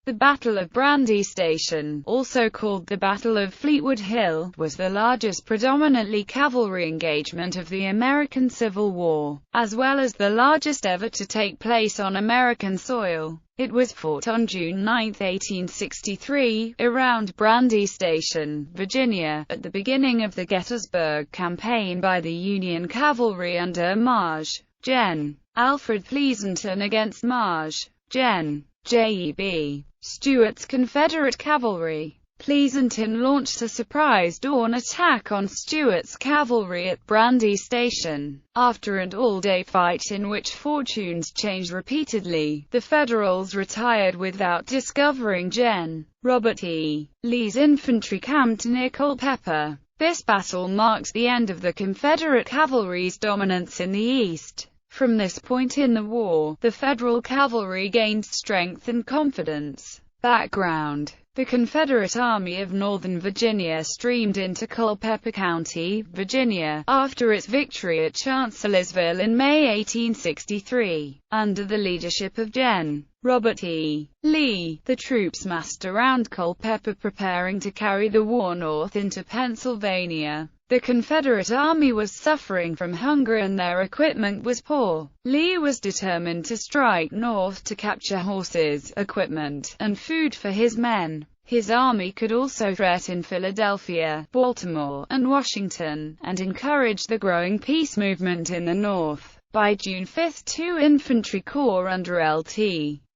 The Battle of Brandy Station, also called the Battle of Fleetwood Hill, was the largest predominantly cavalry engagement of the American Civil War, as well as the largest ever to take place on American soil. It was fought on June 9, 1863, around Brandy Station, Virginia, at the beginning of the Gettysburg Campaign by the Union cavalry under Maj. Gen. Alfred Pleasonton against Maj. Gen. J.E.B. Stuart's Confederate cavalry. Pleasonton launched a surprise dawn attack on Stuart's cavalry at Brandy Station. After an all-day fight in which fortunes changed repeatedly, the Federals retired without discovering Gen. Robert E. Lee's infantry camped near Culpeper. This battle marked the end of the Confederate cavalry's dominance in the East. From this point in the war, the Federal cavalry gained strength and confidence. Background: the Confederate Army of Northern Virginia streamed into Culpeper County, Virginia, after its victory at Chancellorsville in May 1863. Under the leadership of Gen. Robert E. Lee, the troops massed around Culpeper preparing to carry the war north into Pennsylvania. The Confederate Army was suffering from hunger and their equipment was poor. Lee was determined to strike north to capture horses, equipment, and food for his men. His army could also threaten Philadelphia, Baltimore, and Washington, and encourage the growing peace movement in the North. By June 5, two infantry corps under Lt.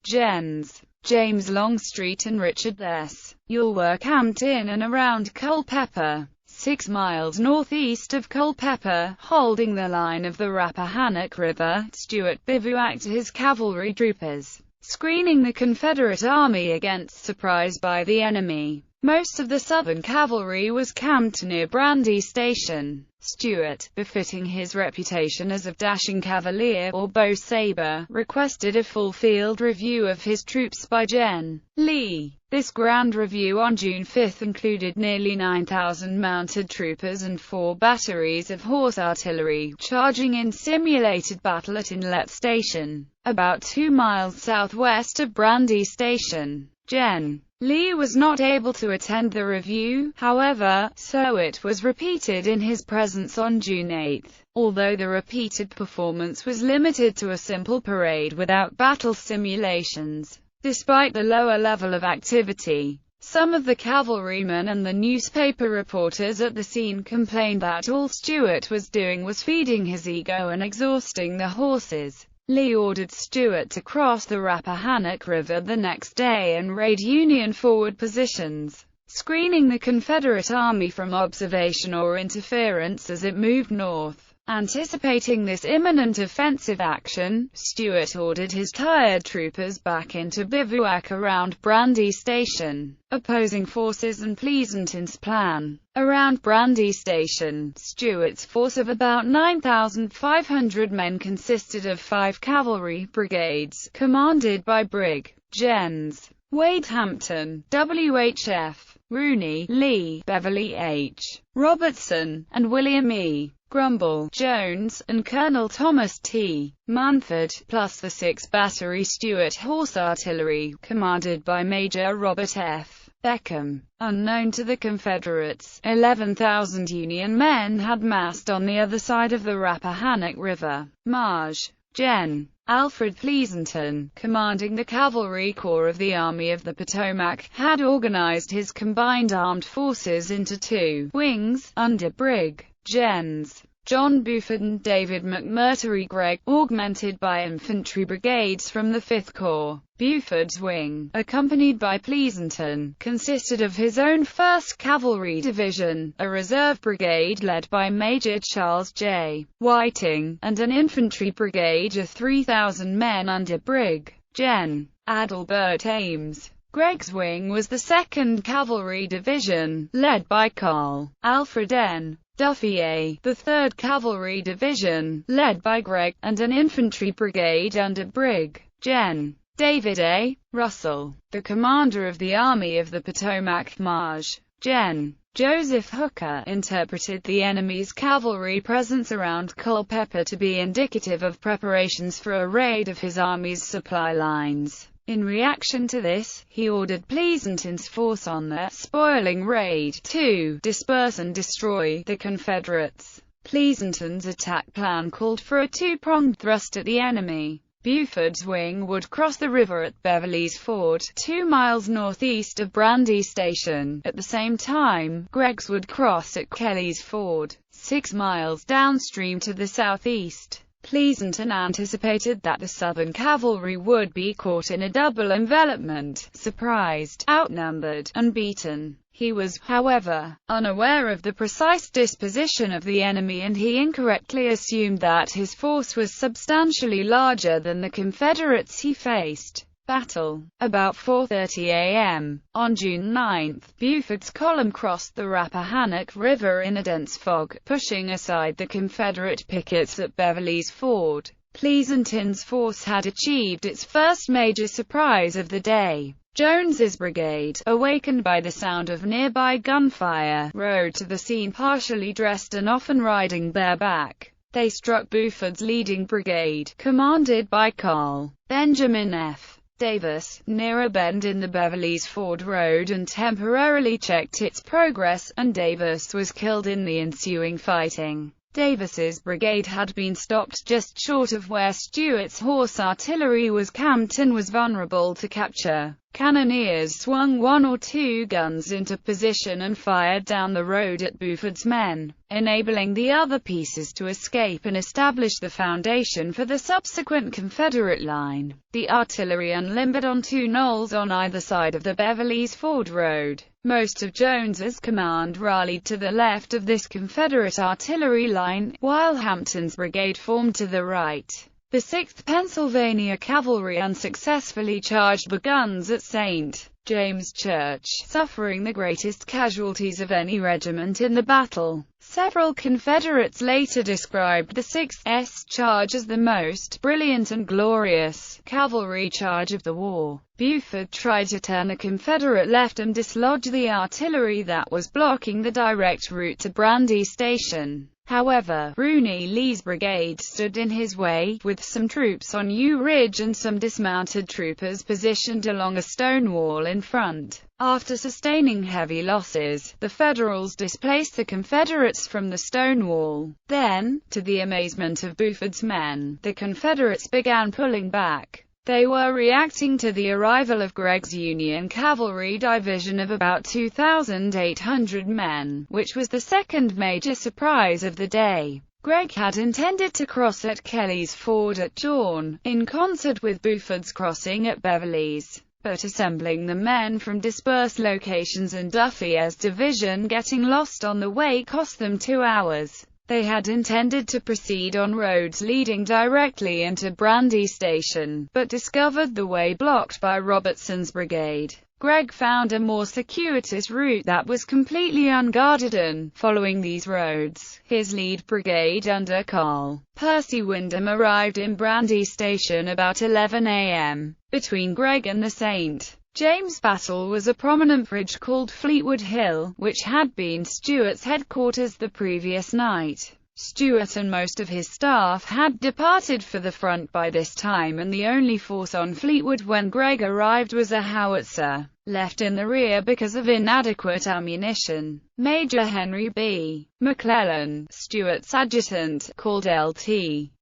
Gens. James Longstreet and Richard S. Ewell were camped in and around Culpeper, 6 miles northeast of Culpeper, holding the line of the Rappahannock River. Stuart bivouacked his cavalry troopers, screening the Confederate Army against surprise by the enemy. Most of the Southern cavalry was camped near Brandy Station. Stuart, befitting his reputation as a dashing cavalier or bow saber, requested a full field review of his troops by Gen. Lee. This grand review on June 5 included nearly 9,000 mounted troopers and 4 batteries of horse artillery, charging in simulated battle at Inlet Station, about 2 miles southwest of Brandy Station. Gen. Lee was not able to attend the review, however, so it was repeated in his presence on June 8. Although the repeated performance was limited to a simple parade without battle simulations. Despite the lower level of activity, some of the cavalrymen and the newspaper reporters at the scene complained that all Stuart was doing was feeding his ego and exhausting the horses. Lee ordered Stuart to cross the Rappahannock River the next day and raid Union forward positions, screening the Confederate Army from observation or interference as it moved north. Anticipating this imminent offensive action, Stuart ordered his tired troopers back into bivouac around Brandy Station, opposing forces and Pleasonton's plan. Around Brandy Station, Stuart's force of about 9,500 men consisted of 5 cavalry brigades, commanded by Brig. Gens. Wade Hampton, W.H.F. Rooney, Lee, Beverly H. Robertson, and William E. Grumble, Jones, and Colonel Thomas T. Manford, plus the 6 battery Stuart Horse Artillery, commanded by Major Robert F. Beckham. Unknown to the Confederates, 11,000 Union men had massed on the other side of the Rappahannock River. Maj. Gen. Alfred Pleasonton, commanding the Cavalry Corps of the Army of the Potomac, had organized his combined armed forces into 2 wings, under Brig. Gens. John Buford and David McMurtry Gregg, augmented by infantry brigades from the 5th Corps. Buford's wing, accompanied by Pleasonton, consisted of his own 1st Cavalry Division, a reserve brigade led by Major Charles J. Whiting, and an infantry brigade of 3,000 men under Brig. Gen. Adelbert Ames. Gregg's wing was the 2nd Cavalry Division, led by Carl Alfred N. Duffy A., the 3rd Cavalry Division, led by Gregg, and an infantry brigade under Brig. Gen. David A. Russell. The commander of the Army of the Potomac, Maj. Gen. Joseph Hooker, interpreted the enemy's cavalry presence around Culpeper to be indicative of preparations for a raid of his army's supply lines. In reaction to this, he ordered Pleasanton's force on the spoiling raid to disperse and destroy the Confederates. Pleasanton's attack plan called for a two-pronged thrust at the enemy. Buford's wing would cross the river at Beverly's Ford, 2 miles northeast of Brandy Station. At the same time, Gregg's would cross at Kelly's Ford, 6 miles downstream to the southeast. Pleasanton anticipated that the Southern cavalry would be caught in a double envelopment, surprised, outnumbered, and beaten. He was, however, unaware of the precise disposition of the enemy, and he incorrectly assumed that his force was substantially larger than the Confederates he faced. Battle. About 4:30 a.m. on June 9, Buford's column crossed the Rappahannock River in a dense fog, pushing aside the Confederate pickets at Beverly's Ford. Pleasanton's force had achieved its first major surprise of the day. Jones's brigade, awakened by the sound of nearby gunfire, rode to the scene partially dressed and often riding bareback. They struck Buford's leading brigade, commanded by Colonel Benjamin F. Davis, near a bend in the Beverly's Ford Road, and temporarily checked its progress, and Davis was killed in the ensuing fighting. Davis's brigade had been stopped just short of where Stuart's horse artillery was camped and was vulnerable to capture. Cannoneers swung 1 or 2 guns into position and fired down the road at Buford's men, enabling the other pieces to escape and establish the foundation for the subsequent Confederate line. The artillery unlimbered on 2 knolls on either side of the Beverly's Ford Road. Most of Jones's command rallied to the left of this Confederate artillery line, while Hampton's brigade formed to the right. The 6th Pennsylvania Cavalry unsuccessfully charged the guns at St. James Church, suffering the greatest casualties of any regiment in the battle. Several Confederates later described the 6th charge as the most brilliant and glorious cavalry charge of the war. Buford tried to turn the Confederate left and dislodge the artillery that was blocking the direct route to Brandy Station. However, Rooney Lee's brigade stood in his way, with some troops on U Ridge and some dismounted troopers positioned along a stone wall in front. After sustaining heavy losses, the Federals displaced the Confederates from the stone wall. Then, to the amazement of Buford's men, the Confederates began pulling back. They were reacting to the arrival of Gregg's Union cavalry division of about 2,800 men, which was the second major surprise of the day. Gregg had intended to cross at Kelly's Ford at dawn, in concert with Buford's crossing at Beverly's, but assembling the men from dispersed locations and Duffy's division getting lost on the way cost them 2 hours. They had intended to proceed on roads leading directly into Brandy Station, but discovered the way blocked by Robertson's brigade. Gregg found a more circuitous route that was completely unguarded, and, following these roads, his lead brigade under Colonel Percy Wyndham arrived in Brandy Station about 11 a.m. Between Gregg and the St. James battle was a prominent bridge called Fleetwood Hill, which had been Stuart's headquarters the previous night. Stuart and most of his staff had departed for the front by this time, and the only force on Fleetwood when Gregg arrived was a howitzer, left in the rear because of inadequate ammunition. Major Henry B. McClellan, Stuart's adjutant, called Lt.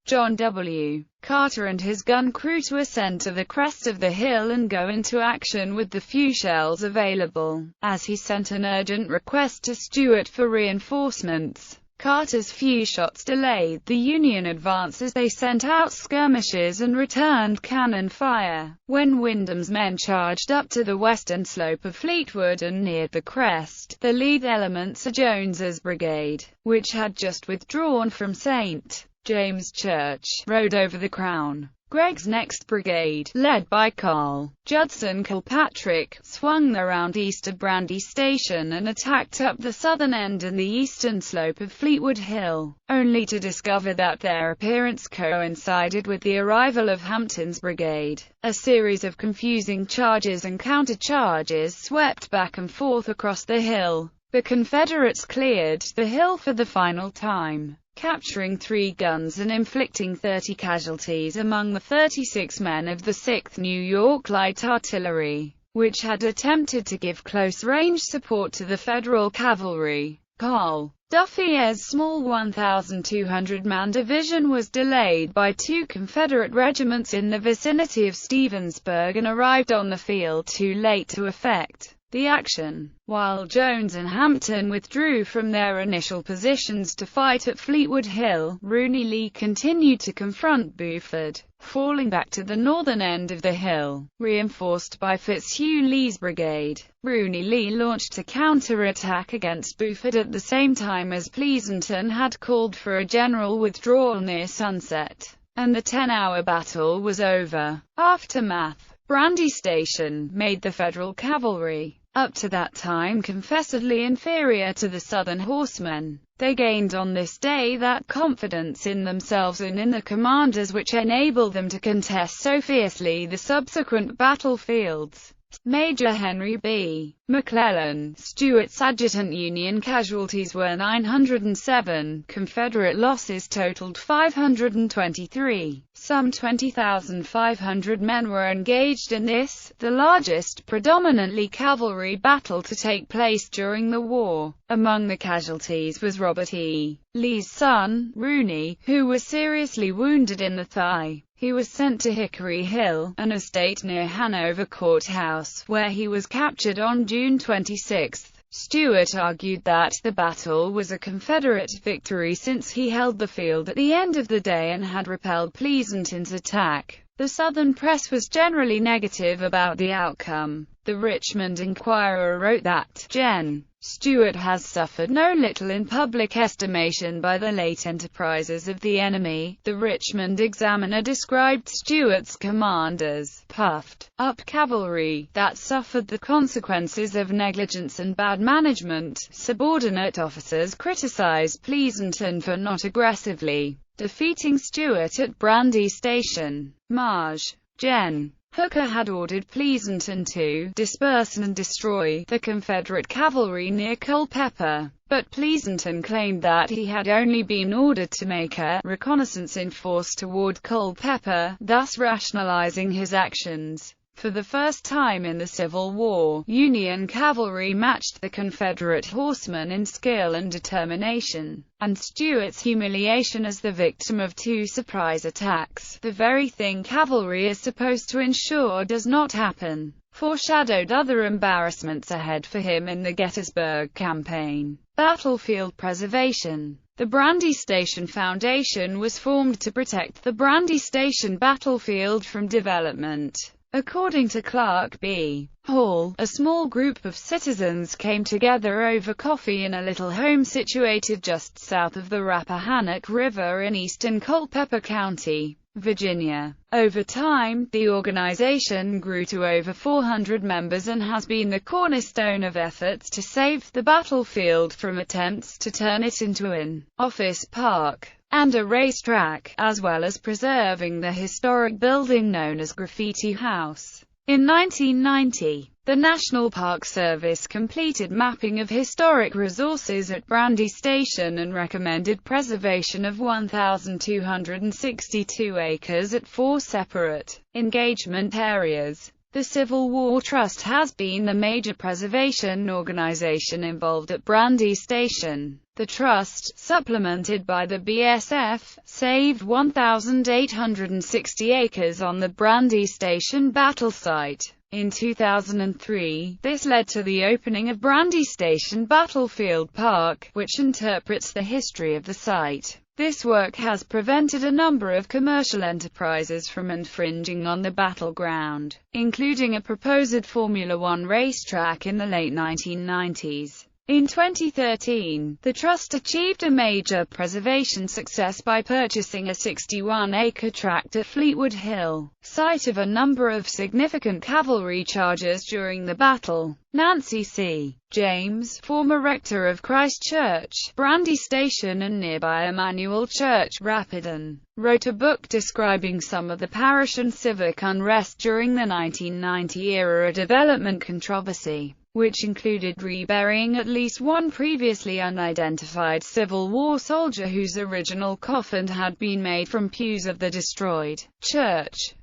John W. Carter and his gun crew to ascend to the crest of the hill and go into action with the few shells available, as he sent an urgent request to Stuart for reinforcements. Carter's few shots delayed the Union advance as they sent out skirmishers and returned cannon fire. When Wyndham's men charged up to the western slope of Fleetwood and neared the crest, the lead elements of Jones's brigade, which had just withdrawn from St. James Church, rode over the Crown. Gregg's next brigade, led by Colonel Judson Kilpatrick, swung around east of Brandy Station and attacked up the southern end and the eastern slope of Fleetwood Hill, only to discover that their appearance coincided with the arrival of Hampton's brigade. A series of confusing charges and countercharges swept back and forth across the hill. The Confederates cleared the hill for the final time. capturing 3 guns and inflicting 30 casualties among the 36 men of the 6th New York Light Artillery, which had attempted to give close-range support to the Federal cavalry. Col. Duffier's small 1,200-man division was delayed by 2 Confederate regiments in the vicinity of Stevensburg and arrived on the field too late to effect the action. While Jones and Hampton withdrew from their initial positions to fight at Fleetwood Hill, Rooney Lee continued to confront Buford, falling back to the northern end of the hill. Reinforced by Fitzhugh Lee's brigade, Rooney Lee launched a counterattack against Buford at the same time as Pleasonton had called for a general withdrawal near sunset, and the 10-hour battle was over. Aftermath. Brandy Station made the Federal cavalry, up to that time confessedly inferior to the Southern horsemen. They gained on this day that confidence in themselves and in the commanders which enabled them to contest so fiercely the subsequent battlefields. Major Henry B. McClellan, Stuart's adjutant. Union casualties were 907, Confederate losses totaled 523. Some 20,500 men were engaged in this, the largest, predominantly cavalry battle to take place during the war. Among the casualties was Robert E. Lee's son, Rooney, who was seriously wounded in the thigh. He was sent to Hickory Hill, an estate near Hanover Courthouse, where he was captured on June 26. Stuart argued that the battle was a Confederate victory since he held the field at the end of the day and had repelled Pleasonton's attack. The Southern press was generally negative about the outcome. The Richmond Enquirer wrote that Gen. Stuart has suffered no little in public estimation by the late enterprises of the enemy. The Richmond Examiner described Stuart's command as puffed-up cavalry that suffered the consequences of negligence and bad management. Subordinate officers criticized Pleasonton for not aggressively defeating Stuart at Brandy Station. Marge. Gen. Hooker had ordered Pleasonton to disperse and destroy the Confederate cavalry near Culpeper, but Pleasonton claimed that he had only been ordered to make a reconnaissance in force toward Culpeper, thus rationalizing his actions. For the first time in the Civil War, Union cavalry matched the Confederate horsemen in skill and determination, and Stuart's humiliation as the victim of 2 surprise attacks, the very thing cavalry is supposed to ensure does not happen, foreshadowed other embarrassments ahead for him in the Gettysburg campaign. Battlefield preservation. The Brandy Station Foundation was formed to protect the Brandy Station battlefield from development. According to Clark B. Hall, a small group of citizens came together over coffee in a little home situated just south of the Rappahannock River in eastern Culpeper County, Virginia. Over time, the organization grew to over 400 members and has been the cornerstone of efforts to save the battlefield from attempts to turn it into an office park and a racetrack, as well as preserving the historic building known as Graffiti House. In 1990, the National Park Service completed mapping of historic resources at Brandy Station and recommended preservation of 1,262 acres at 4 separate engagement areas. The Civil War Trust has been the major preservation organization involved at Brandy Station. The Trust, supplemented by the BSF, saved 1,860 acres on the Brandy Station battle site. In 2003, this led to the opening of Brandy Station Battlefield Park, which interprets the history of the site. This work has prevented a number of commercial enterprises from infringing on the battleground, including a proposed Formula One racetrack in the late 1990s. In 2013, the Trust achieved a major preservation success by purchasing a 61-acre tract at Fleetwood Hill, site of a number of significant cavalry charges during the battle. Nancy C. James, former rector of Christ Church, Brandy Station and nearby Emmanuel Church, Rapidan, wrote a book describing some of the parish and civic unrest during the 1990 era, a development controversy. which included reburying at least one previously unidentified Civil War soldier whose original coffin had been made from pews of the destroyed church.